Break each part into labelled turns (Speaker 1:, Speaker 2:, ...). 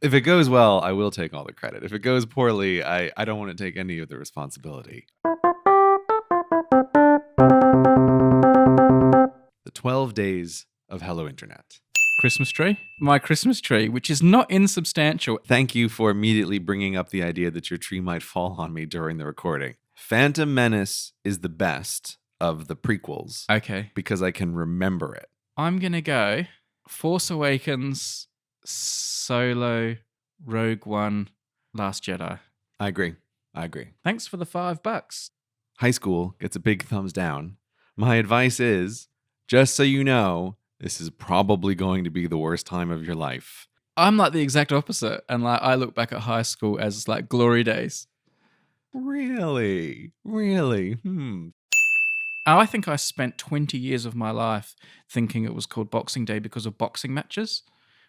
Speaker 1: If it goes well, I will take all the credit. If it goes poorly, I don't want to take any of the responsibility. The 12 Days of Hello Internet.
Speaker 2: Christmas tree? My Christmas tree, which is not insubstantial.
Speaker 1: Thank you for immediately bringing up the idea that your tree might fall on me during the recording. Phantom Menace is the best of the prequels.
Speaker 2: Okay.
Speaker 1: Because I can remember it.
Speaker 2: I'm going to go Force Awakens, Solo, Rogue One, Last Jedi.
Speaker 1: I agree.
Speaker 2: Thanks for the $5.
Speaker 1: High school gets a big thumbs down. My advice is, just so you know, this is probably going to be the worst time of your life.
Speaker 2: I'm like the exact opposite. And like I look back at high school as like glory days.
Speaker 1: Really?
Speaker 2: I think I spent 20 years of my life thinking it was called Boxing Day because of boxing matches.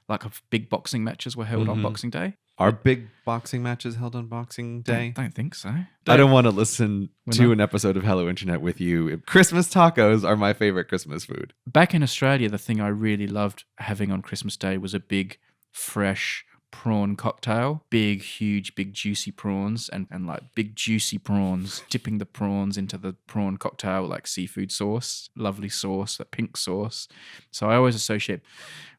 Speaker 2: Like big boxing matches were held on Boxing Day.
Speaker 1: Are big boxing matches held on Boxing Day?
Speaker 2: Don't think so.
Speaker 1: I don't want to listen to an episode of Hello Internet with you. Christmas tacos are my favorite Christmas food.
Speaker 2: Back in Australia, the thing I really loved having on Christmas Day was a big, fresh prawn cocktail. Big, huge, big juicy prawns and like big juicy prawns, dipping the prawns into the prawn cocktail like seafood sauce, lovely sauce, that pink sauce. So I always associate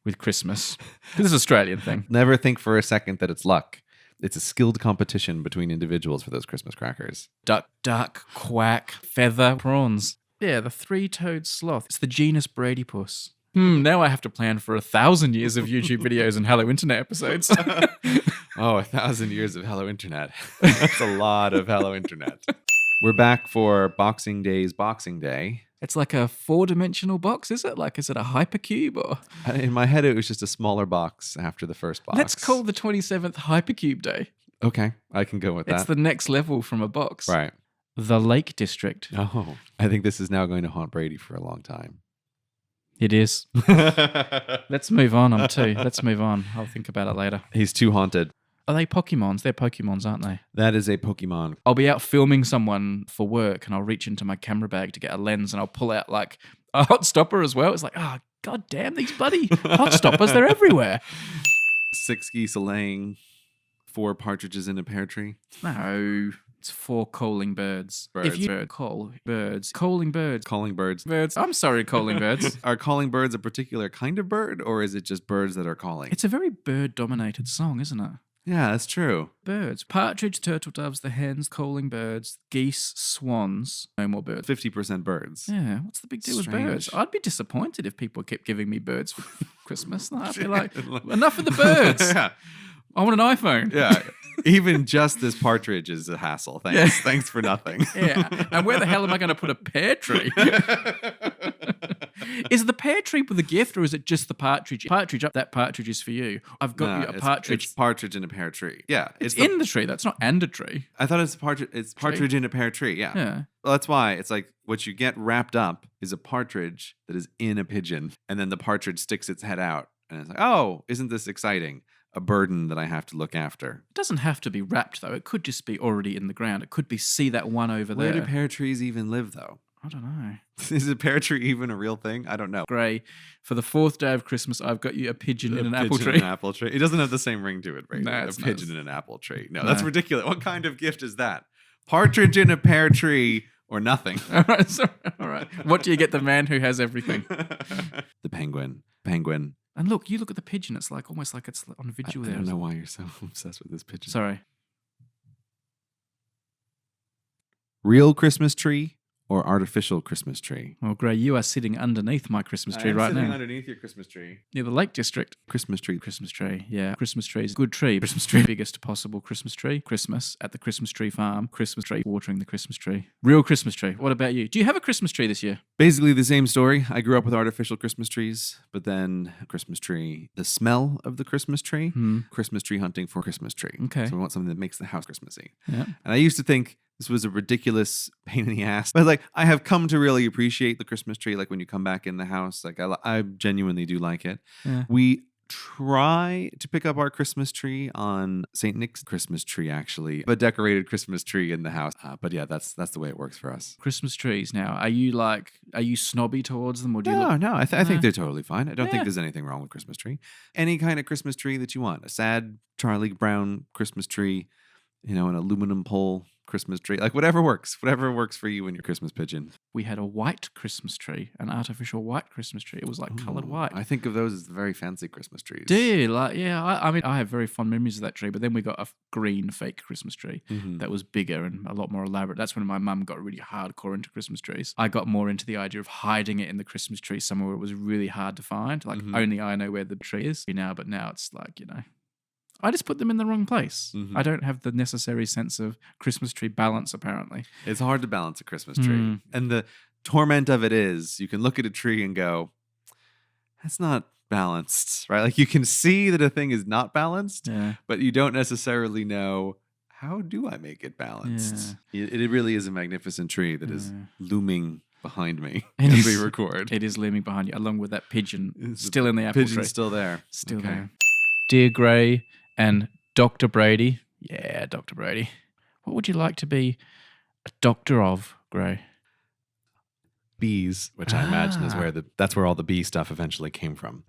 Speaker 2: with Christmas. This is an Australian thing.
Speaker 1: Never think for a second that it's luck. It's a skilled competition between individuals for those Christmas crackers.
Speaker 2: Duck, quack, feather, prawns. Yeah, the three-toed sloth. It's the genus Bradypuss. Now I have to plan for 1,000 years of YouTube videos and Hello Internet episodes.
Speaker 1: 1,000 years of Hello Internet. That's a lot of Hello Internet. We're back for Boxing Day's Boxing Day.
Speaker 2: It's like a 4-dimensional box, is it? Like, is it a hypercube or?
Speaker 1: In my head, it was just a smaller box after the first box.
Speaker 2: Let's call the 27th Hypercube Day.
Speaker 1: Okay, I can go with that.
Speaker 2: It's the next level from a box.
Speaker 1: Right.
Speaker 2: The Lake District.
Speaker 1: Oh, I think this is now going to haunt Brady for a long time.
Speaker 2: It is. Let's move on. Let's move on. I'll think about it later.
Speaker 1: He's too haunted.
Speaker 2: Are they Pokemons? They're Pokemons, aren't they?
Speaker 1: That is a Pokemon.
Speaker 2: I'll be out filming someone for work and I'll reach into my camera bag to get a lens and I'll pull out like a hot stopper as well. It's like, oh, god damn, these bloody hot stoppers, they're everywhere.
Speaker 1: 6 geese a laying, 4 partridges in a pear tree.
Speaker 2: No, it's 4 calling birds.
Speaker 1: Birds.
Speaker 2: If you call birds, calling birds.
Speaker 1: Calling birds.
Speaker 2: Birds. I'm sorry, calling birds.
Speaker 1: Are calling birds a particular kind of bird, or is it just birds that are calling?
Speaker 2: It's a very bird-dominated song, isn't it?
Speaker 1: Yeah, that's true.
Speaker 2: Birds. Partridge, turtle doves, the hens, calling birds, geese, swans. No more birds.
Speaker 1: 50% birds.
Speaker 2: Yeah, what's the big deal with birds? I'd be disappointed if people kept giving me birds for Christmas. I'd be like, enough of the birds.
Speaker 1: Yeah.
Speaker 2: I want an iPhone.
Speaker 1: Yeah. Even just this partridge is a hassle. Thanks.
Speaker 2: Yeah.
Speaker 1: Thanks for nothing.
Speaker 2: Yeah. And where the hell am I going to put a pear tree? Is the pear tree with a gift or is it just the partridge? Partridge up, that partridge is for you. I've got you a partridge.
Speaker 1: It's partridge in a pear tree. Yeah.
Speaker 2: It's in the tree. That's not and a tree.
Speaker 1: I thought it's partridge in a pear tree. Yeah.
Speaker 2: Yeah.
Speaker 1: Well, that's why it's like what you get wrapped up is a partridge that is in a pigeon. And then the partridge sticks its head out. And it's like, oh, isn't this exciting? A burden that I have to look after.
Speaker 2: It doesn't have to be wrapped, though. It could just be already in the ground. It could be, see that one over there.
Speaker 1: Where do pear trees even live, though?
Speaker 2: I don't know.
Speaker 1: Is a pear tree even a real thing? I don't know.
Speaker 2: Gray, for the 4th day of Christmas, I've got you a pigeon in an apple tree.
Speaker 1: An apple tree. It doesn't have the same ring to it, right?
Speaker 2: No,
Speaker 1: a pigeon
Speaker 2: nice.
Speaker 1: in an apple tree. No, that's ridiculous. What kind of gift is that? Partridge in a pear tree or nothing.
Speaker 2: All right. What do you get the man who has everything?
Speaker 1: The penguin. Penguin.
Speaker 2: And look, you look at the pigeon. It's like almost like it's on vigil there.
Speaker 1: I don't know why you're so obsessed with this pigeon.
Speaker 2: Sorry.
Speaker 1: Real Christmas tree or artificial Christmas tree?
Speaker 2: Well, Gray, you are sitting underneath my Christmas tree right now.
Speaker 1: I'm sitting underneath your Christmas tree.
Speaker 2: Near the Lake District.
Speaker 1: Christmas tree.
Speaker 2: Christmas tree, yeah. Christmas tree is a good tree. Christmas tree, biggest possible Christmas tree. Christmas at the Christmas tree farm. Christmas tree, watering the Christmas tree. Real Christmas tree. What about you? Do you have a Christmas tree this year?
Speaker 1: Basically the same story. I grew up with artificial Christmas trees, but then Christmas tree, the smell of the Christmas tree, Christmas tree hunting for Christmas tree.
Speaker 2: Okay.
Speaker 1: So we want something that makes the house Christmassy.
Speaker 2: Yeah.
Speaker 1: And I used to think this was a ridiculous pain in the ass. But like, I have come to really appreciate the Christmas tree. Like when you come back in the house, like I genuinely do like it.
Speaker 2: Yeah.
Speaker 1: We try to pick up our Christmas tree on St. Nick's Christmas tree, actually. A decorated Christmas tree in the house. But yeah, that's the way it works for us.
Speaker 2: Christmas trees now. Are you snobby towards them, or do you look?
Speaker 1: No, I think they're totally fine. I don't
Speaker 2: Yeah.
Speaker 1: think there's anything wrong with Christmas tree. Any kind of Christmas tree that you want. A sad Charlie Brown Christmas tree, an aluminum pole Christmas tree, like whatever works for you and your Christmas pigeon.
Speaker 2: We had a white Christmas tree, an artificial white Christmas tree. It was like colored white.
Speaker 1: I think of those as very fancy Christmas trees.
Speaker 2: Do you? I mean, I have very fond memories of that tree, but then we got a green fake Christmas tree that was bigger and a lot more elaborate. That's when my mum got really hardcore into Christmas trees. I got more into the idea of hiding it in the Christmas tree somewhere where it was really hard to find. Like only I know where the tree is now, but now it's like, I just put them in the wrong place. I don't have the necessary sense of Christmas tree balance, apparently.
Speaker 1: It's hard to balance a Christmas tree. And the torment of it is you can look at a tree and go, that's not balanced, right? Like you can see that a thing is not balanced, but you don't necessarily know, how do I make it balanced? It really is a magnificent tree that is looming behind me as we record.
Speaker 2: It is looming behind you, along with that pigeon still in the apple tree.
Speaker 1: Pigeon's still there.
Speaker 2: Still there. Dear Gray and Dr. Brady. Yeah, Dr. Brady. What would you like to be a doctor of, Gray?
Speaker 1: Bees, which I imagine is that's where all the bee stuff eventually came from.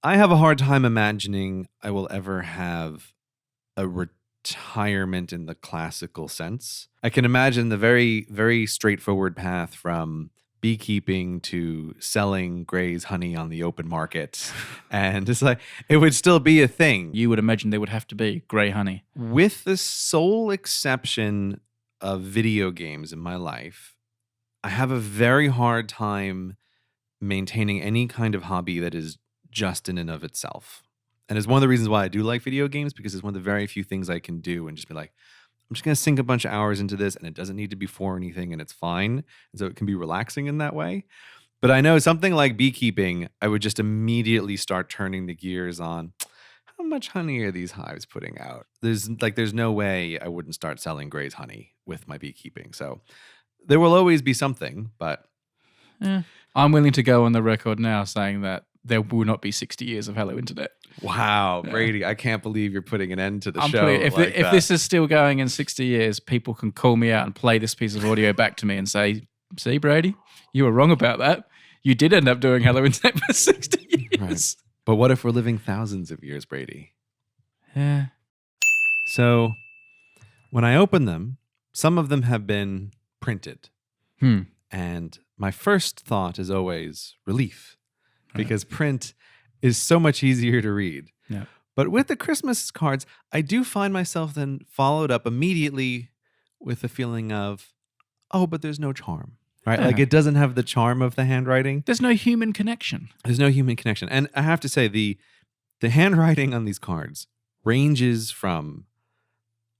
Speaker 1: I have a hard time imagining I will ever have a retirement in the classical sense. I can imagine the very, very straightforward path from beekeeping to selling Gray's honey on the open market. And it's like, it would still be a thing.
Speaker 2: You would imagine there would have to be Gray honey.
Speaker 1: With the sole exception of video games in my life, I have a very hard time maintaining any kind of hobby that is just in and of itself. And it's one of the reasons why I do like video games, because it's one of the very few things I can do and just be like, I'm just going to sink a bunch of hours into this and it doesn't need to be for anything and it's fine. And so it can be relaxing in that way. But I know something like beekeeping, I would just immediately start turning the gears on. How much honey are these hives putting out? There's no way I wouldn't start selling Gray's honey with my beekeeping. So there will always be something, but
Speaker 2: I'm willing to go on the record now saying that there will not be 60 years of Hello Internet.
Speaker 1: Wow, Brady, I can't believe you're putting an end to the show.
Speaker 2: If this is still going in 60 years, people can call me out and play this piece of audio back to me and say, see, Brady, you were wrong about that. You did end up doing Hello Internet for 60 years.
Speaker 1: Right. But what if we're living thousands of years, Brady?
Speaker 2: Yeah.
Speaker 1: So when I open them, some of them have been printed. And my first thought is always relief, because print is so much easier to read.
Speaker 2: Yeah.
Speaker 1: But with the Christmas cards, I do find myself then followed up immediately with the feeling of, oh, but there's no charm, right?
Speaker 2: Yeah.
Speaker 1: Like it doesn't have the charm of the handwriting.
Speaker 2: There's no human connection.
Speaker 1: There's no human connection. And I have to say, the handwriting on these cards ranges from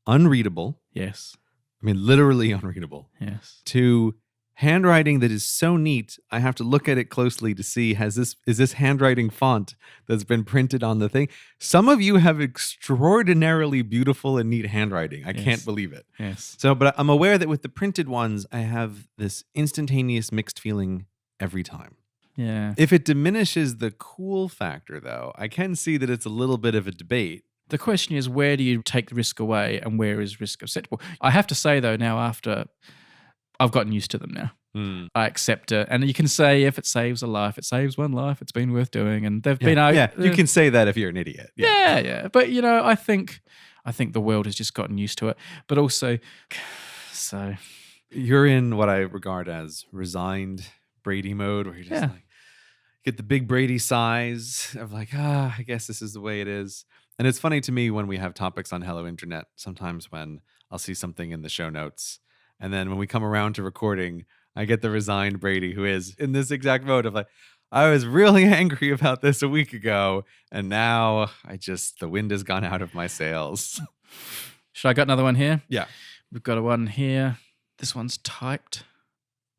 Speaker 1: unreadable.
Speaker 2: Yes.
Speaker 1: I mean, literally unreadable.
Speaker 2: Yes.
Speaker 1: To handwriting that is so neat, I have to look at it closely to see, is this handwriting font that's been printed on the thing? Some of you have extraordinarily beautiful and neat handwriting. I can't believe it.
Speaker 2: Yes.
Speaker 1: So, but I'm aware that with the printed ones, I have this instantaneous mixed feeling every time.
Speaker 2: Yeah.
Speaker 1: If it diminishes the cool factor, though, I can see that it's a little bit of a debate.
Speaker 2: The question is, where do you take the risk away and where is risk acceptable? I have to say, though, now after I've gotten used to them now. I accept it. And you can say, if it saves a life, it saves one life, it's been worth doing. And they've been out.
Speaker 1: Yeah, you can say that if you're an idiot.
Speaker 2: Yeah. But, I think the world has just gotten used to it. But also, so.
Speaker 1: You're in what I regard as resigned Brady mode, where you're just like, get the big Brady sighs of like, I guess this is the way it is. And it's funny to me when we have topics on Hello Internet, sometimes when I'll see something in the show notes. And then when we come around to recording, I get the resigned Brady who is in this exact mode of like, I was really angry about this a week ago, and now the wind has gone out of my sails.
Speaker 2: Should I got another one here?
Speaker 1: Yeah.
Speaker 2: We've got one here. This one's typed.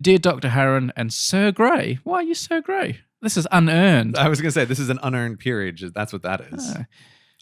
Speaker 2: Dear Dr. Harron and Sir Gray. Why are you Sir Gray? This is unearned.
Speaker 1: I was going to say, this is an unearned peerage. That's what that is.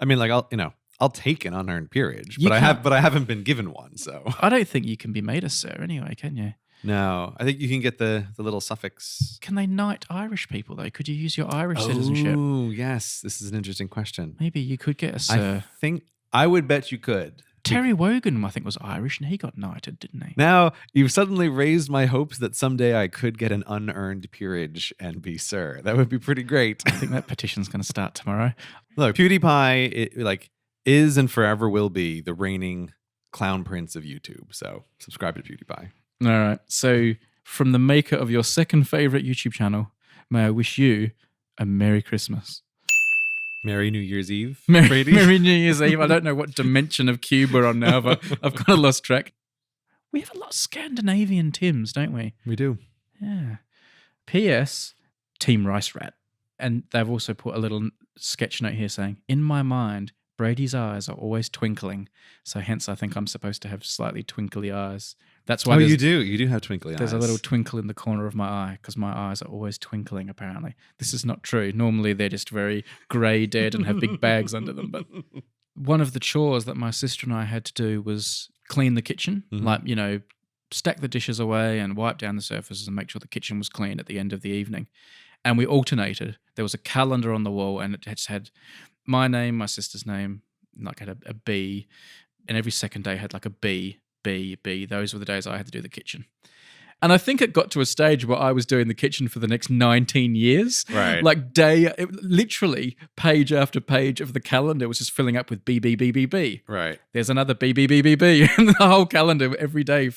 Speaker 1: I mean, like, I'll take an unearned peerage, but I haven't been given one, so.
Speaker 2: I don't think you can be made a sir anyway, can you?
Speaker 1: No, I think you can get the little suffix.
Speaker 2: Can they knight Irish people, though? Could you use your Irish citizenship?
Speaker 1: Oh, yes. This is an interesting question.
Speaker 2: Maybe you could get a
Speaker 1: I
Speaker 2: sir.
Speaker 1: think I would bet you could.
Speaker 2: Terry Wogan, I think, was Irish, and he got knighted, didn't he?
Speaker 1: Now, you've suddenly raised my hopes that someday I could get an unearned peerage and be sir. That would be pretty great.
Speaker 2: I think that petition's going to start tomorrow.
Speaker 1: Look, PewDiePie is and forever will be the reigning clown prince of YouTube. So subscribe to PewDiePie.
Speaker 2: All right. So, from the maker of your second favorite YouTube channel, may I wish you a Merry Christmas.
Speaker 1: Merry New Year's Eve,
Speaker 2: Merry
Speaker 1: Brady.
Speaker 2: New Year's Eve. I don't know what dimension of cube we're on now, but I've kind of lost track. We have a lot of Scandinavian Tims, don't we?
Speaker 1: We do.
Speaker 2: Yeah. P.S. Team Rice Rat. And they've also put a little sketch note here saying, in my mind, Brady's eyes are always twinkling. So hence I think I'm supposed to have slightly twinkly eyes. That's why
Speaker 1: you do. You do have twinkly eyes.
Speaker 2: there's a little twinkle in the corner of my eye because my eyes are always twinkling, apparently. This is not true. Normally they're just very grey dead and have big bags under them. But one of the chores that my sister and I had to do was clean the kitchen.
Speaker 1: Mhm.
Speaker 2: Stack the dishes away and wipe down the surfaces and make sure the kitchen was clean at the end of the evening. And we alternated. There was a calendar on the wall and it had my name, my sister's name, had a B. And every second day had like a B. Those were the days I had to do the kitchen. And I think it got to a stage where I was doing the kitchen for the next 19 years.
Speaker 1: Right.
Speaker 2: Literally page after page of the calendar was just filling up with B.
Speaker 1: Right.
Speaker 2: There's another B. And the whole calendar every day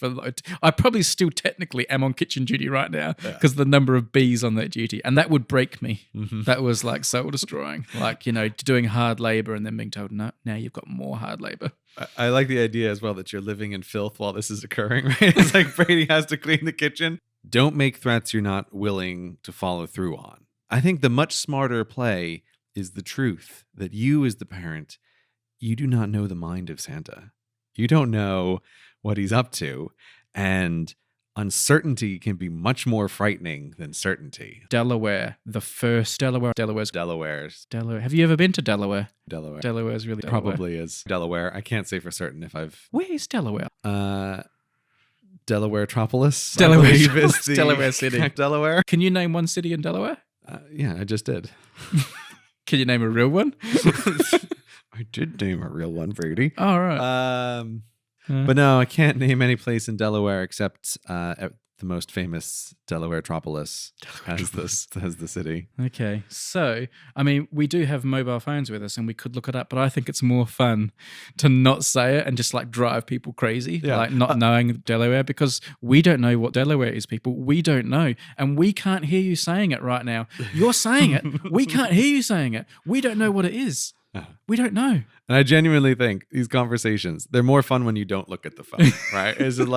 Speaker 2: I probably still technically am on kitchen duty right now because the number of B's on that duty. And that would break me.
Speaker 1: Mhm.
Speaker 2: That was like soul destroying. Doing hard labor and then being told, no, now you've got more hard labor.
Speaker 1: I like the idea as well that you're living in filth while this is occurring, right? It's like Brady has to clean the kitchen. Don't make threats you're not willing to follow through on. I think the much smarter play is the truth that you, as the parent, you do not know the mind of Santa. You don't know what he's up to. And uncertainty can be much more frightening than certainty.
Speaker 2: Delaware, the first Delaware's.
Speaker 1: Delaware.
Speaker 2: Have you ever been to Delaware?
Speaker 1: Delaware.
Speaker 2: Delaware's really Delaware.
Speaker 1: Probably is Delaware. I can't say for certain if I've...
Speaker 2: Where is Delaware?
Speaker 1: Delaware-tropolis.
Speaker 2: Delaware,
Speaker 1: I believe is the
Speaker 2: Delaware City.
Speaker 1: Delaware.
Speaker 2: Can you name one city in Delaware?
Speaker 1: Yeah, I just did.
Speaker 2: Can you name a real one?
Speaker 1: I did name a real one, Brady.
Speaker 2: All right.
Speaker 1: But no, I can't name any place in Delaware except at the most famous Delaware-tropolis as the city.
Speaker 2: Okay. So, we do have mobile phones with us and we could look it up, but I think it's more fun to not say it and just drive people crazy, not knowing Delaware, because we don't know what Delaware is, people. We don't know. And we can't hear you saying it right now. You're saying it. We can't hear you saying it. We don't know what it is. We don't know.
Speaker 1: And I genuinely think these conversations, they're more fun when you don't look at the phone, right? Is it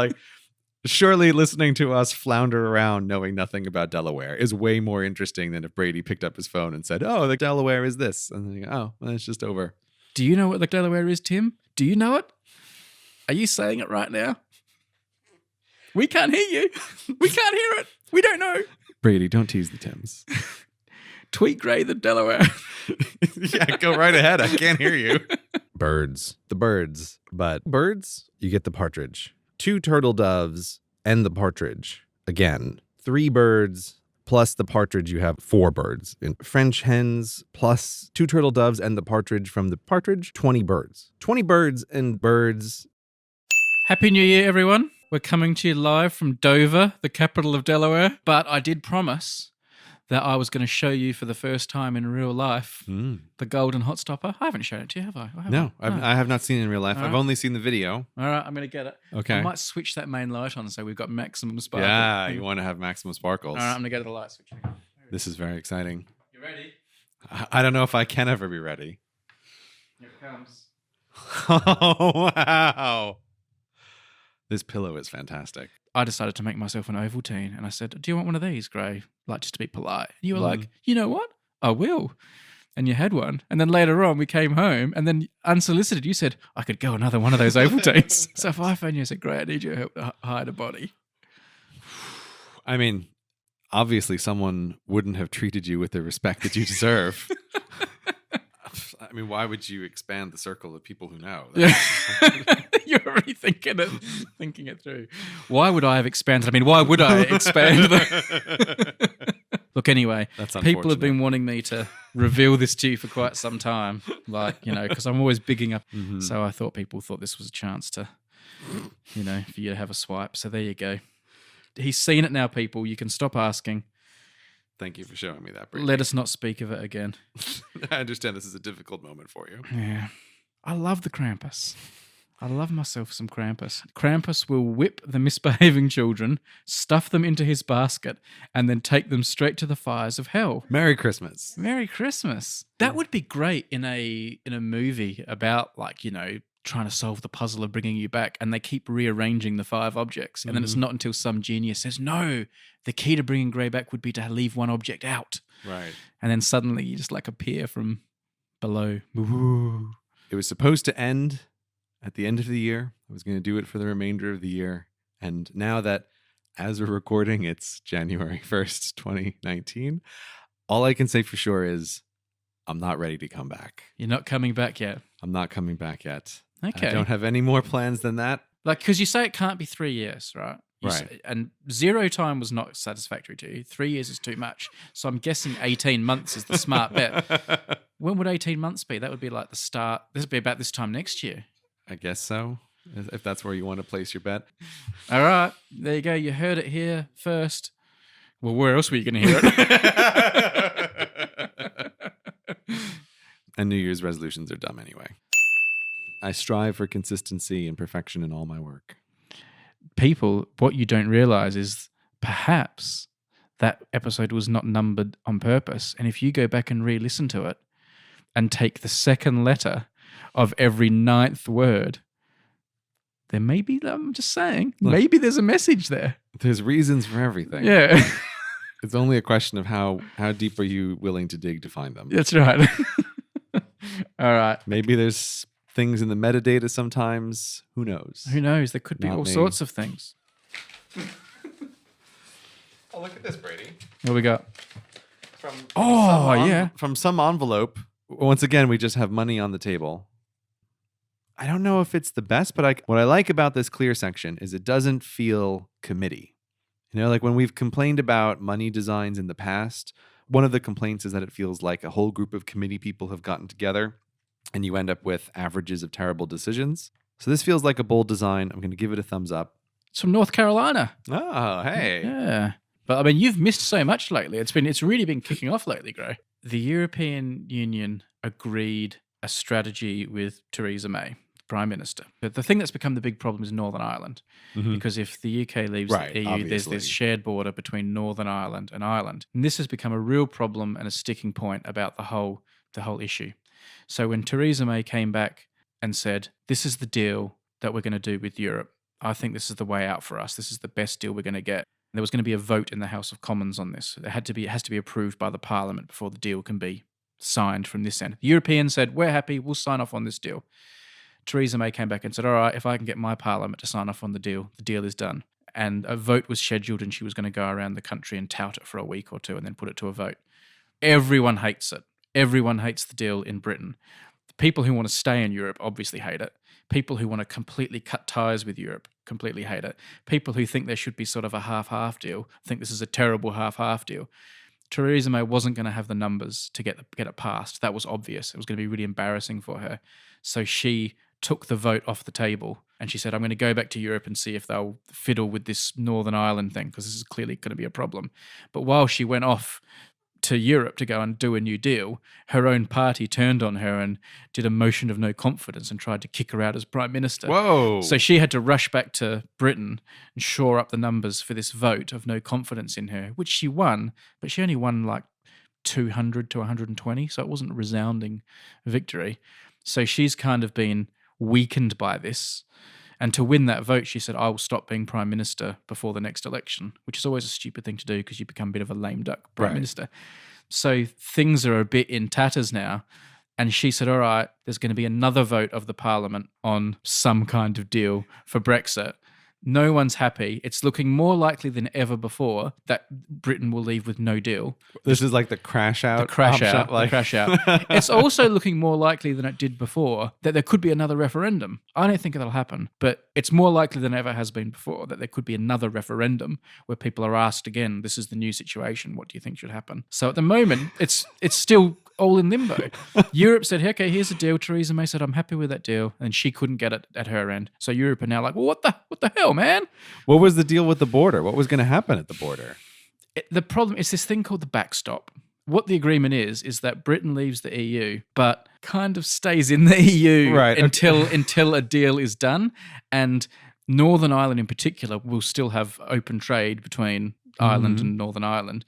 Speaker 1: surely listening to us flounder around knowing nothing about Delaware is way more interesting than if Brady picked up his phone and said, oh, the Delaware is this. And then you go, oh, well, it's just over.
Speaker 2: Do you know what the Delaware is, Tim? Do you know it? Are you saying it right now? We can't hear you. We can't hear it. We don't know.
Speaker 1: Brady, don't tease the Tims.
Speaker 2: Tweet Gray the Delaware.
Speaker 1: Yeah, go right ahead. I can't hear you. Birds. The birds. But birds, you get the partridge. 2 turtle doves and the partridge. Again, 3 birds plus the partridge, you have 4 birds. In French hens plus 2 turtle doves and the partridge from the partridge, 20 birds. 20 birds and birds.
Speaker 2: Happy New Year, everyone. We're coming to you live from Dover, the capital of Delaware. But I did promise that I was going to show you for the first time in real life the golden hot stopper. I haven't shown it to you, have I?
Speaker 1: No, I have not seen it in real life. I've only seen the video.
Speaker 2: All right, I'm going to get it.
Speaker 1: Okay.
Speaker 2: I might switch that main light on so we've got maximum sparkle.
Speaker 1: Yeah, you want to have maximum sparkles.
Speaker 2: All right, I'm going to go to the light switch.
Speaker 1: This is very exciting.
Speaker 2: You ready?
Speaker 1: I don't know if I can ever be ready.
Speaker 2: Here it comes.
Speaker 1: Oh, wow. This pillow is fantastic.
Speaker 2: I decided to make myself an Ovaltine and I said, do you want one of these, Gray? Just to be polite. And you were like, you know what? I will. And you had one. And then later on, we came home and then unsolicited, you said, I could go another one of those Ovaltines. So if I phone you and said, Gray, I need your help to hide a body.
Speaker 1: Obviously someone wouldn't have treated you with the respect that you deserve. I mean, why would you expand the circle of people who know?
Speaker 2: Yeah. You're already thinking it through. Why would I have expanded? I mean, why would I expand? Look, anyway,
Speaker 1: That's
Speaker 2: people have been
Speaker 1: unfortunate.
Speaker 2: wanting me to reveal this to you for quite some time, because I'm always bigging up.
Speaker 1: Mhm.
Speaker 2: So I thought people thought this was a chance to, for you to have a swipe. So there you go. He's seen it now, people. You can stop asking.
Speaker 1: Thank you for showing me that, Brady.
Speaker 2: Let us not speak of it again.
Speaker 1: I understand this is a difficult moment for you.
Speaker 2: Yeah. I love the Krampus. I love myself some Krampus. Krampus will whip the misbehaving children, stuff them into his basket, and then take them straight to the fires of hell.
Speaker 1: Merry Christmas.
Speaker 2: Merry Christmas. That would be great in a movie about trying to solve the puzzle of bringing you back, and they keep rearranging the 5 objects. And then it's not until some genius says, no, the key to bringing Grey back would be to leave one object out.
Speaker 1: Right.
Speaker 2: And then suddenly you just appear from below. Woo.
Speaker 1: It was supposed to end at the end of the year. I was going to do it for the remainder of the year. And now that, as we're recording, it's January 1st, 2019, all I can say for sure is I'm not ready to come back.
Speaker 2: You're not coming back yet?
Speaker 1: I'm not coming back yet.
Speaker 2: Okay.
Speaker 1: I don't have any more plans than that.
Speaker 2: Because you say it can't be 3 years, right?
Speaker 1: Right.
Speaker 2: And 0 time was not satisfactory to you. 3 years is too much. So I'm guessing 18 months is the smart bet. When would 18 months be? That would be like the start. This would be about this time next year.
Speaker 1: I guess so, if that's where you want to place your bet.
Speaker 2: All right. There you go. You heard it here first. Well, where else were you going to hear it?
Speaker 1: And New Year's resolutions are dumb anyway. I strive for consistency and perfection in all my work.
Speaker 2: People, what you don't realize is perhaps that episode was not numbered on purpose. And if you go back and re-listen to it and take the second letter of every 9th word, then maybe, I'm just saying, maybe there's a message there.
Speaker 1: There's reasons for everything.
Speaker 2: Yeah.
Speaker 1: It's only a question of how deep are you willing to dig to find them.
Speaker 2: That's right. All right.
Speaker 1: Maybe there's things in the metadata sometimes. Who knows?
Speaker 2: Who knows? There could be
Speaker 1: Not
Speaker 2: all
Speaker 1: me.
Speaker 2: sorts of things.
Speaker 1: Oh, look at this, Brady.
Speaker 2: What we got?
Speaker 1: From some envelope. Once again, we just have money on the table. I don't know if it's the best, but what I like about this clear section is it doesn't feel committee. Like when we've complained about money designs in the past, one of the complaints is that it feels like a whole group of committee people have gotten together and you end up with averages of terrible decisions. So this feels like a bold design. I'm going to give it a thumbs up.
Speaker 2: It's from North Carolina.
Speaker 1: Oh, hey.
Speaker 2: Yeah. But I mean, you've missed so much lately. It's really been kicking off lately, Gray. The European Union agreed a strategy with Theresa May, Prime Minister. But the thing that's become the big problem is Northern Ireland. Because if the UK leaves the EU,
Speaker 1: obviously.
Speaker 2: there's this shared border between Northern Ireland and Ireland. And this has become a real problem and a sticking point about the whole issue. So when Theresa May came back and said, this is the deal that we're going to do with Europe, I think this is the way out for us. This is the best deal we're going to get. There was going to be a vote in the House of Commons on this. It has to be approved by the Parliament before the deal can be signed from this end. The Europeans said, we're happy, we'll sign off on this deal. Theresa May came back and said, all right, if I can get my Parliament to sign off on the deal is done. And a vote was scheduled and she was going to go around the country and tout it for a week or two and then put it to a vote. Everyone hates it. Everyone hates the deal in Britain. The people who want to stay in Europe obviously hate it. People who want to completely cut ties with Europe completely hate it. People who think there should be sort of a half-half deal think this is a terrible half-half deal. Theresa May wasn't going to have the numbers to get it passed. That was obvious. It was going to be really embarrassing for her. So she took the vote off the table and she said, I'm going to go back to Europe and see if they'll fiddle with this Northern Ireland thing because this is clearly going to be a problem. But while she went off to Europe to go and do a new deal, her own party turned on her and did a motion of no confidence and tried to kick her out as Prime Minister.
Speaker 1: Whoa.
Speaker 2: So she had to rush back to Britain and shore up the numbers for this vote of no confidence in her, which she won, but she only won like 200 to 120, so it wasn't a resounding victory. So she's kind of been weakened by this. And to win that vote, she said, I will stop being Prime Minister before the next election, which is always a stupid thing to do because you become a bit of a lame duck Prime Minister. So things are a bit in tatters now. And she said, all right, there's going to be another vote of the Parliament on some kind of deal for Brexit. No one's happy. It's looking more likely than ever before that Britain will leave with no deal.
Speaker 1: This is like the crash out.
Speaker 2: The crash
Speaker 1: option,
Speaker 2: out. The crash out. It's also looking more likely than it did before that there could be another referendum. I don't think that'll happen, but it's more likely than ever has been before that there could be another referendum where people are asked again, this is the new situation, what do you think should happen? So at the moment, it's still all in limbo. Europe said, okay, here's a deal. Theresa May said, I'm happy with that deal. And she couldn't get it at her end. So Europe are now like, well, what the hell, man?
Speaker 1: What was the deal with the border? What was going to happen at the border?
Speaker 2: The problem is this thing called the backstop. What the agreement is that Britain leaves the EU, but kind of stays in the EU until a deal is done. And Northern Ireland in particular will still have open trade between Ireland and Northern Ireland,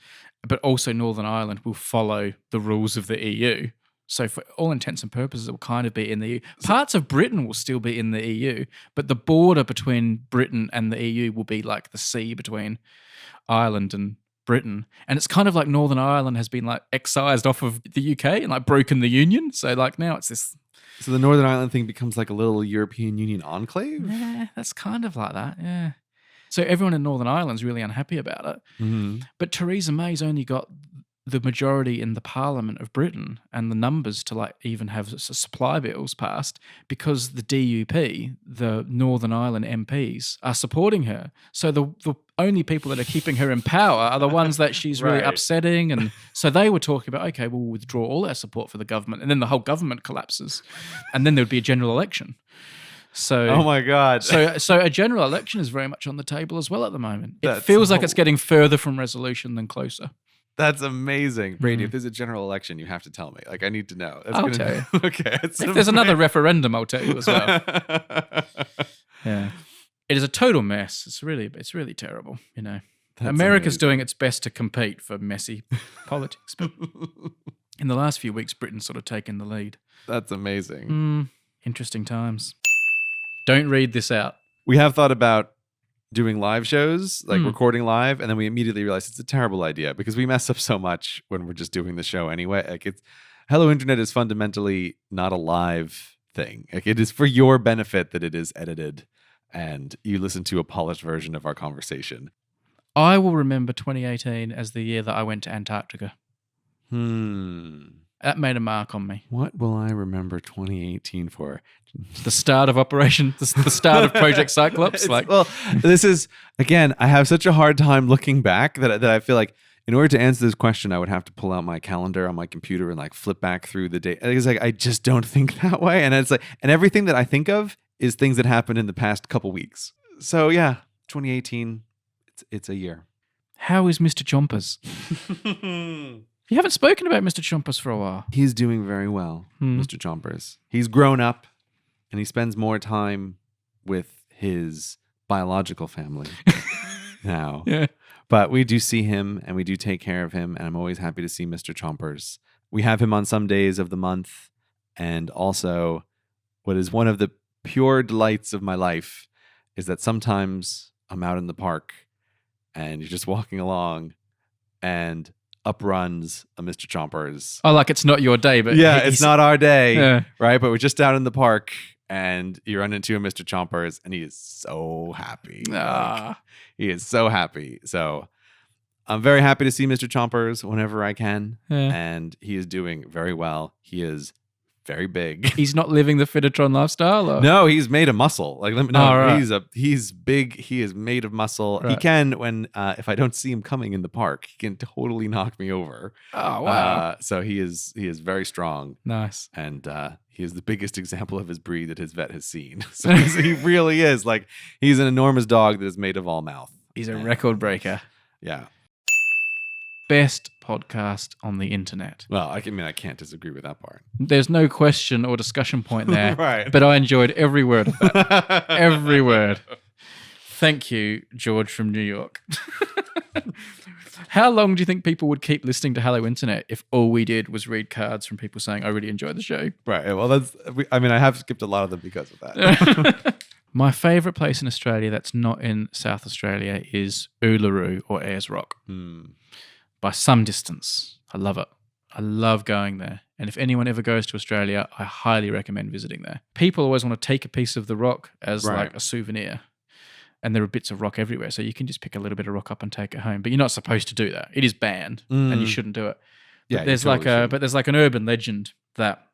Speaker 2: but also Northern Ireland will follow the rules of the EU. So for all intents and purposes, it will kind of be in the EU. Parts of Britain will still be in the EU, but the border between Britain and the EU will be like the sea between Ireland and Britain. And it's kind of like Northern Ireland has been like excised off of the UK and like broken the union. So like now it's this...
Speaker 1: So the Northern Ireland thing becomes like a little European Union enclave?
Speaker 2: Yeah, that's kind of like that, yeah. So everyone in Northern Ireland's really unhappy about it. Mm-hmm. But Theresa May's only got the majority in the Parliament of Britain and the numbers to like even have supply bills passed because the DUP, the Northern Ireland MPs, are supporting her. So the only people that are keeping her in power are the ones that she's really upsetting. And so they were talking about, okay, we'll withdraw all our support for the government. And then the whole government collapses. And then there would be a general election. So,
Speaker 1: oh my God.
Speaker 2: So a general election is very much on the table as well at the moment. It feels like it's getting further from resolution than closer.
Speaker 1: That's amazing. Brady, if there's a general election, you have to tell me. Like, I need to know.
Speaker 2: I'll tell you.
Speaker 1: Okay.
Speaker 2: If there's another referendum, I'll tell you as well. Yeah. It is a total mess. It's really terrible, you know.
Speaker 1: That's
Speaker 2: America's
Speaker 1: amazing.
Speaker 2: doing its best to compete for messy politics. But in the last few weeks, Britain's sort of taken the lead.
Speaker 1: That's amazing.
Speaker 2: Interesting times. Don't read this out.
Speaker 1: We have thought about doing live shows, like recording live, and then we immediately realized it's a terrible idea because we mess up so much when we're just doing the show anyway. Like Hello Internet is fundamentally not a live thing. Like it is for your benefit that it is edited and you listen to a polished version of our conversation.
Speaker 2: I will remember 2018 as the year that I went to Antarctica. That made a mark on me.
Speaker 1: What will I remember 2018 for?
Speaker 2: The start of Operation, the start of Project Cyclops.
Speaker 1: Well, this is, again, I have such a hard time looking back that I feel like in order to answer this question, I would have to pull out my calendar on my computer and like flip back through the day. It's like, I just don't think that way. And it's like, and everything that I think of is things that happened in the past couple weeks. So yeah, 2018, it's a year.
Speaker 2: How is Mr. Chompers? You haven't spoken about Mr. Chompers for a while.
Speaker 1: He's doing very well, Mr. Chompers. He's grown up and he spends more time with his biological family now.
Speaker 2: Yeah.
Speaker 1: But we do see him and we do take care of him, and I'm always happy to see Mr. Chompers. We have him on some days of the month, and also what is one of the pure delights of my life is that sometimes I'm out in the park and you're just walking along and up runs a Mr. Chompers.
Speaker 2: Oh, like it's not your day, but
Speaker 1: yeah, it's not our day, right? But we're just out in the park and you run into a Mr. Chompers and he is so happy. Like, he is so happy. So I'm very happy to see Mr. Chompers whenever I can.
Speaker 2: Yeah.
Speaker 1: And he is doing very well. He is very big.
Speaker 2: He's not living the Fittertron lifestyle? Or?
Speaker 1: No, he's made of muscle. Like,
Speaker 2: Right.
Speaker 1: He's big. He is made of muscle.
Speaker 2: Right.
Speaker 1: He can, when if I don't see him coming in the park, he can totally knock me over.
Speaker 2: Oh, wow.
Speaker 1: So he is very strong.
Speaker 2: Nice.
Speaker 1: And he is the biggest example of his breed that his vet has seen. So he really is. Like, he's an enormous dog that is made of all mouth.
Speaker 2: He's a record breaker.
Speaker 1: Yeah.
Speaker 2: Best podcast on the internet.
Speaker 1: Well, I can't disagree with that part.
Speaker 2: There's no question or discussion point there.
Speaker 1: Right.
Speaker 2: But I enjoyed every word of that. Every word. Thank you, George from New York. How long do you think people would keep listening to Hello Internet if all we did was read cards from people saying, I really enjoyed the show?
Speaker 1: Right. Well, I have skipped a lot of them because of that.
Speaker 2: My favourite place in Australia that's not in South Australia is Uluru or Ayers Rock. By some distance. I love it. I love going there. And if anyone ever goes to Australia, I highly recommend visiting there. People always want to take a piece of the rock as like a souvenir. and there are bits of rock everywhere. So you can just pick a little bit of rock up and take it home. But you're not supposed to do that. It is banned, and you shouldn't do it. But there's like an urban legend that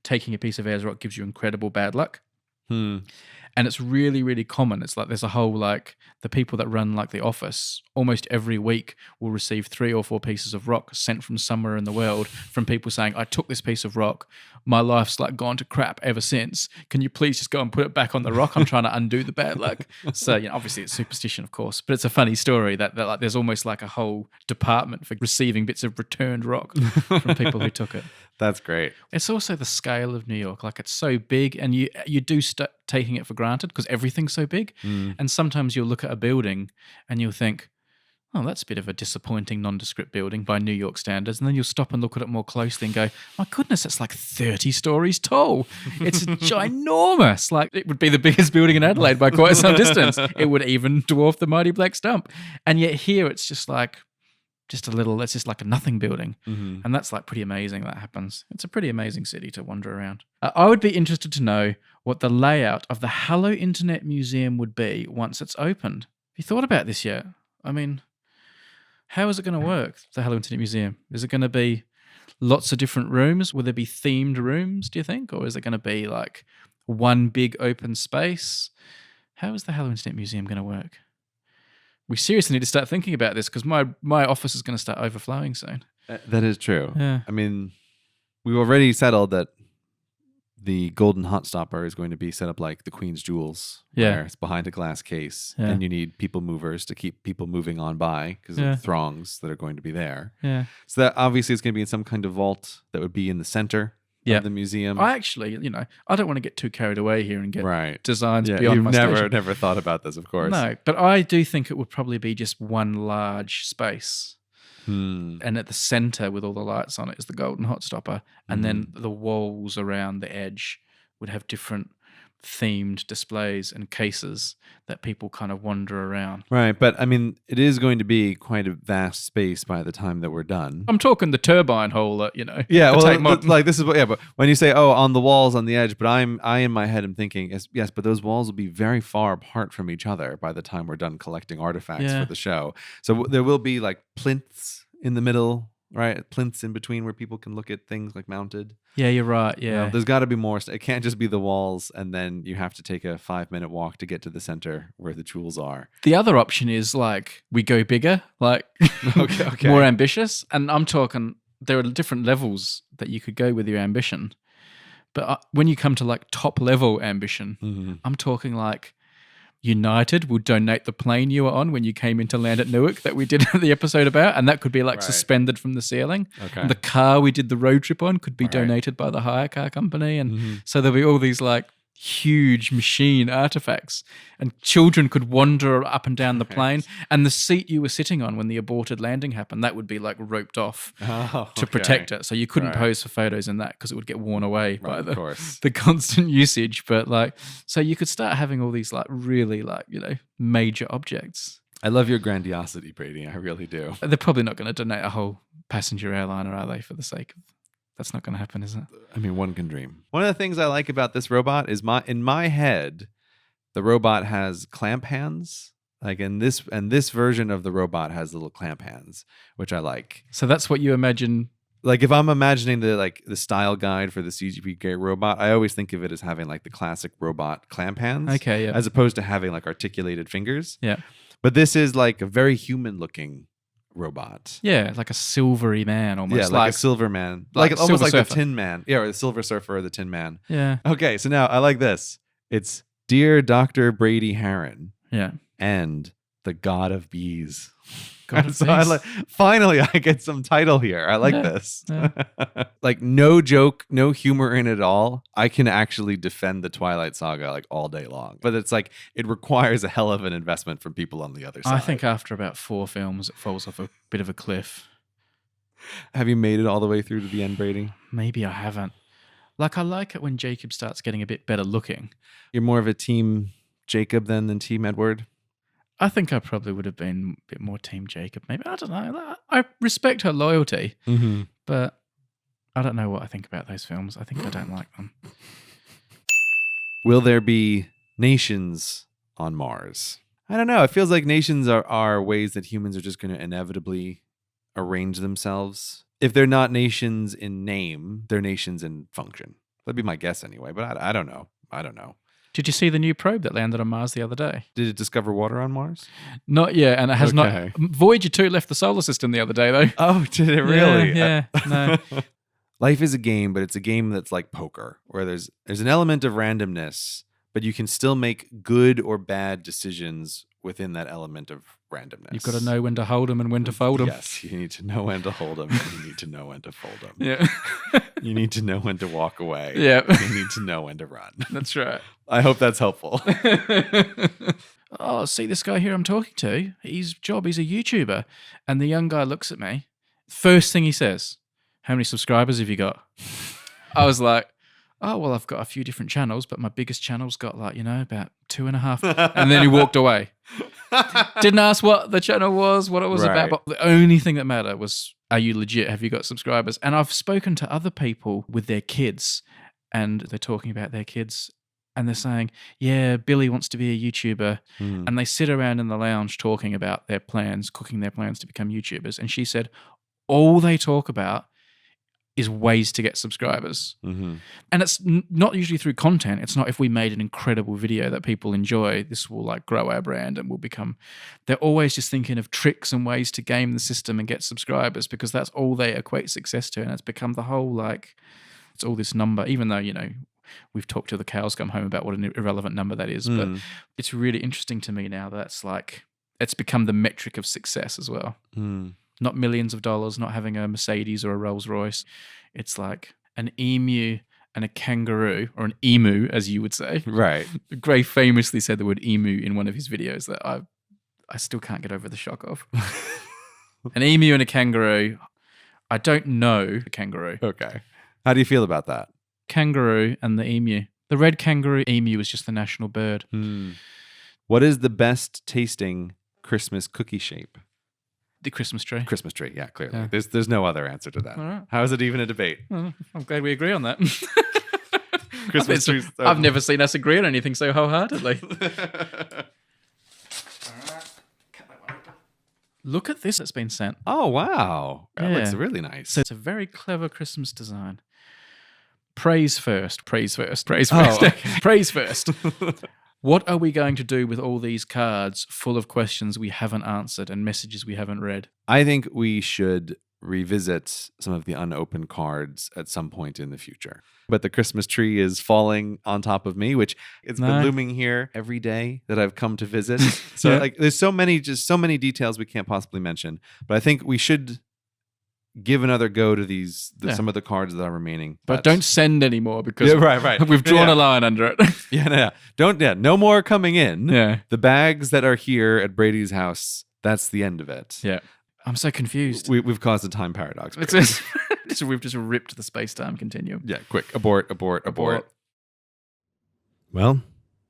Speaker 2: taking a piece of Ayers rock gives you incredible bad luck. And it's really, really common. It's like there's a whole, like, the people that run like the office almost every week will receive 3 or 4 pieces of rock sent from somewhere in the world from people saying, I took this piece of rock, my life's like gone to crap ever since. Can you please just go and put it back on the rock? I'm trying to undo the bad luck. So, obviously it's superstition, of course, but it's a funny story that like there's almost like a whole department for receiving bits of returned rock from people who took it.
Speaker 1: That's great.
Speaker 2: It's also the scale of New York. Like, it's so big, and you do start taking it for granted because everything's so big. And sometimes you'll look at a building and you'll think, oh, that's a bit of a disappointing nondescript building by New York standards. And then you'll stop and look at it more closely and go, my goodness, it's like 30 stories tall. It's ginormous. Like, it would be the biggest building in Adelaide by quite some distance. It would even dwarf the mighty Black Stump. And yet here it's just like, it's just like a nothing building. And that's like pretty amazing that happens. It's a pretty amazing city to wander around. I would be interested to know what the layout of the Hello Internet Museum would be once it's opened. Have you thought about this yet? I mean, how is it going to work, the Hello Internet Museum? Is it going to be lots of different rooms? Will there be themed rooms, do you think? Or is it going to be like one big open space? How is the Hello Internet Museum going to work? We seriously need to start thinking about this because my office is going to start overflowing soon.
Speaker 1: That is true.
Speaker 2: Yeah.
Speaker 1: I mean, we've already settled that the golden hot stopper is going to be set up like the Queen's Jewels.
Speaker 2: Yeah.
Speaker 1: Where it's behind a glass case.
Speaker 2: Yeah.
Speaker 1: And you need people movers to keep people moving on by because of the throngs that are going to be there.
Speaker 2: Yeah.
Speaker 1: So that obviously is going to be in some kind of vault that would be in the center of the museum.
Speaker 2: I actually, I don't want to get too carried away here and get designs beyond
Speaker 1: you've
Speaker 2: my station.
Speaker 1: never thought about this, of course.
Speaker 2: No, but I do think it would probably be just one large space. And at the center with all the lights on it is the golden hot stopper. And then the walls around the edge would have different themed displays and cases that people kind of wander around.
Speaker 1: Right, but I mean, it is going to be quite a vast space by the time that we're done.
Speaker 2: I'm talking the turbine hole,
Speaker 1: Yeah, well, like this is what. Yeah, but when you say, "Oh, on the walls, on the edge," but I in my head am thinking, yes, but those walls will be very far apart from each other by the time we're done collecting artifacts for the show. So there will be like plinths in the middle, right? Plinths in between where people can look at things like mounted.
Speaker 2: Yeah, you're right. Yeah,
Speaker 1: There's got to be more. It can't just be the walls, and then you have to take a 5-minute walk to get to the center where the jewels are.
Speaker 2: The other option is like we go bigger, like
Speaker 1: okay.
Speaker 2: more ambitious. And I'm talking, there are different levels that you could go with your ambition. But when you come to like top level ambition, I'm talking like United will donate the plane you were on when you came into land at Newark that we did the episode about, and that could be like suspended from the ceiling.
Speaker 1: Okay.
Speaker 2: And the car we did the road trip on could be donated by the hire car company, and so there'll be all these like huge machine artifacts, and children could wander up and down the plane, and the seat you were sitting on when the aborted landing happened, that would be like roped off to protect it, so you couldn't pose for photos in that because it would get worn away by the constant usage. But like, so you could start having all these like really like major objects.
Speaker 1: I love your grandiosity, Brady. I really do.
Speaker 2: They're probably not going to donate a whole passenger airliner, are they, for the sake of... That's not going to happen, is it?
Speaker 1: I mean, one can dream. One of the things I like about this robot is in my head, the robot has clamp hands. Like in this version of the robot has little clamp hands, which I like.
Speaker 2: So that's what you imagine.
Speaker 1: Like if I'm imagining the style guide for the CGP robot, I always think of it as having like the classic robot clamp hands.
Speaker 2: Okay, yeah.
Speaker 1: As opposed to having like articulated fingers.
Speaker 2: Yeah.
Speaker 1: But this is like a very human looking robot.
Speaker 2: Yeah, like a silvery man almost.
Speaker 1: Yeah, like a silver man. Like almost like
Speaker 2: Surfer.
Speaker 1: the Tin Man. Yeah, or the Silver Surfer or the Tin Man.
Speaker 2: Yeah.
Speaker 1: Okay, so now I like this. It's Dear Dr. Brady Harron.
Speaker 2: Yeah.
Speaker 1: And the God of Bees.
Speaker 2: God of
Speaker 1: So
Speaker 2: Bees.
Speaker 1: finally, I get some title here. I like this.
Speaker 2: Yeah.
Speaker 1: Like no joke, no humor in it at all. I can actually defend the Twilight Saga like all day long. But it's like it requires a hell of an investment from people on the other side.
Speaker 2: I think after about 4 films, it falls off a bit of a cliff.
Speaker 1: Have you made it all the way through to the end, Brady?
Speaker 2: Maybe I haven't. Like, I like it when Jacob starts getting a bit better looking.
Speaker 1: You're more of a team Jacob than team Edward?
Speaker 2: I think I probably would have been a bit more team Jacob. Maybe, I don't know. I respect her loyalty, but I don't know what I think about those films. I think I don't like them.
Speaker 1: Will there be nations on Mars? I don't know. It feels like nations are ways that humans are just going to inevitably arrange themselves. If they're not nations in name, they're nations in function. That'd be my guess anyway, but I don't know. I don't know.
Speaker 2: Did you see the new probe that landed on Mars the other day?
Speaker 1: Did it discover water on Mars?
Speaker 2: Not yet, and it has
Speaker 1: Okay.
Speaker 2: not. Voyager 2 left the solar system the other day, though.
Speaker 1: Oh, did it really?
Speaker 2: Yeah, no.
Speaker 1: Life is a game, but it's a game that's like poker, where there's an element of randomness, but you can still make good or bad decisions within that element of randomness.
Speaker 2: You've got to know when to hold them and when to fold them.
Speaker 1: Yes, you need to know when to hold them. And you need to know when to fold them.
Speaker 2: Yeah.
Speaker 1: You need to know when to walk away.
Speaker 2: Yeah.
Speaker 1: You need to know when to run.
Speaker 2: That's right.
Speaker 1: I hope that's helpful.
Speaker 2: Oh, see this guy here I'm talking to? He's a YouTuber. And the young guy looks at me. First thing he says, how many subscribers have you got? I was like, oh, well, I've got a few different channels, but my biggest channel's got about 2.5. And then he walked away. Didn't ask what the channel was, what it was about. But the only thing that mattered was, are you legit? Have you got subscribers? And I've spoken to other people with their kids, and they're talking about their kids, and they're saying, yeah, Billy wants to be a YouTuber. And they sit around in the lounge talking about their plans, cooking their plans to become YouTubers. And she said, all they talk about is ways to get subscribers.
Speaker 1: Mm-hmm.
Speaker 2: And it's not usually through content. It's not if we made an incredible video that people enjoy, this will like grow our brand and will become... They're always just thinking of tricks and ways to game the system and get subscribers, because that's all they equate success to. And it's become the whole like, it's all this number, even though, we've talked till the cows come home about what an irrelevant number that is. But it's really interesting to me now that's like, it's become the metric of success as well. Not millions of dollars, not having a Mercedes or a Rolls Royce. It's like an emu and a kangaroo, or an emu, as you would say.
Speaker 1: Right.
Speaker 2: Gray famously said the word emu in one of his videos that I still can't get over the shock of. An emu and a kangaroo. I don't know the kangaroo.
Speaker 1: Okay. How do you feel about that?
Speaker 2: Kangaroo and the emu. The red kangaroo. Emu is just the national bird.
Speaker 1: What is the best tasting Christmas cookie shape?
Speaker 2: The Christmas tree.
Speaker 1: Christmas tree, yeah, clearly.
Speaker 2: Yeah.
Speaker 1: There's no other answer to that.
Speaker 2: All right.
Speaker 1: How is it even a debate?
Speaker 2: Well, I'm glad we agree on that.
Speaker 1: Christmas trees.
Speaker 2: I've never seen us agree on anything so wholeheartedly. Look at this that's been sent.
Speaker 1: Oh, wow. That
Speaker 2: Yeah.
Speaker 1: looks really nice.
Speaker 2: So it's a very clever Christmas design. Praise first. Praise first. Praise
Speaker 1: Oh,
Speaker 2: first.
Speaker 1: okay.
Speaker 2: Praise first. What are we going to do with all these cards full of questions we haven't answered and messages we haven't read?
Speaker 1: I think we should revisit some of the unopened cards at some point in the future. But the Christmas tree is falling on top of me, which it's been looming here every day that I've come to visit. So
Speaker 2: Yeah.
Speaker 1: like there's so many details we can't possibly mention. But I think we should give another go to some of the cards that are remaining.
Speaker 2: But don't send any more because
Speaker 1: right.
Speaker 2: we've drawn a line under it.
Speaker 1: No more coming in.
Speaker 2: Yeah.
Speaker 1: The bags that are here at Brady's house, that's the end of it.
Speaker 2: Yeah. I'm so confused.
Speaker 1: We've caused a time paradox.
Speaker 2: We've just ripped the space-time continuum.
Speaker 1: Yeah, quick. Abort. Well,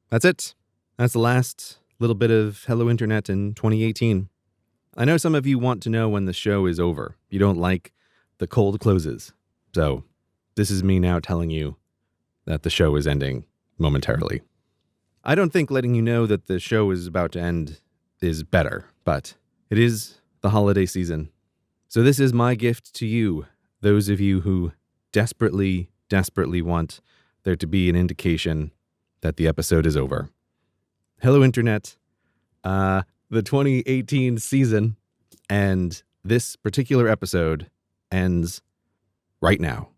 Speaker 1: that's it. That's the last little bit of Hello Internet in 2018. I know some of you want to know when the show is over. You don't like the cold closes. So this is me now telling you that the show is ending momentarily. I don't think letting you know that the show is about to end is better, but it is the holiday season. So this is my gift to you, those of you who desperately want there to be an indication that the episode is over. Hello, Internet. The 2018 season and this particular episode ends right now.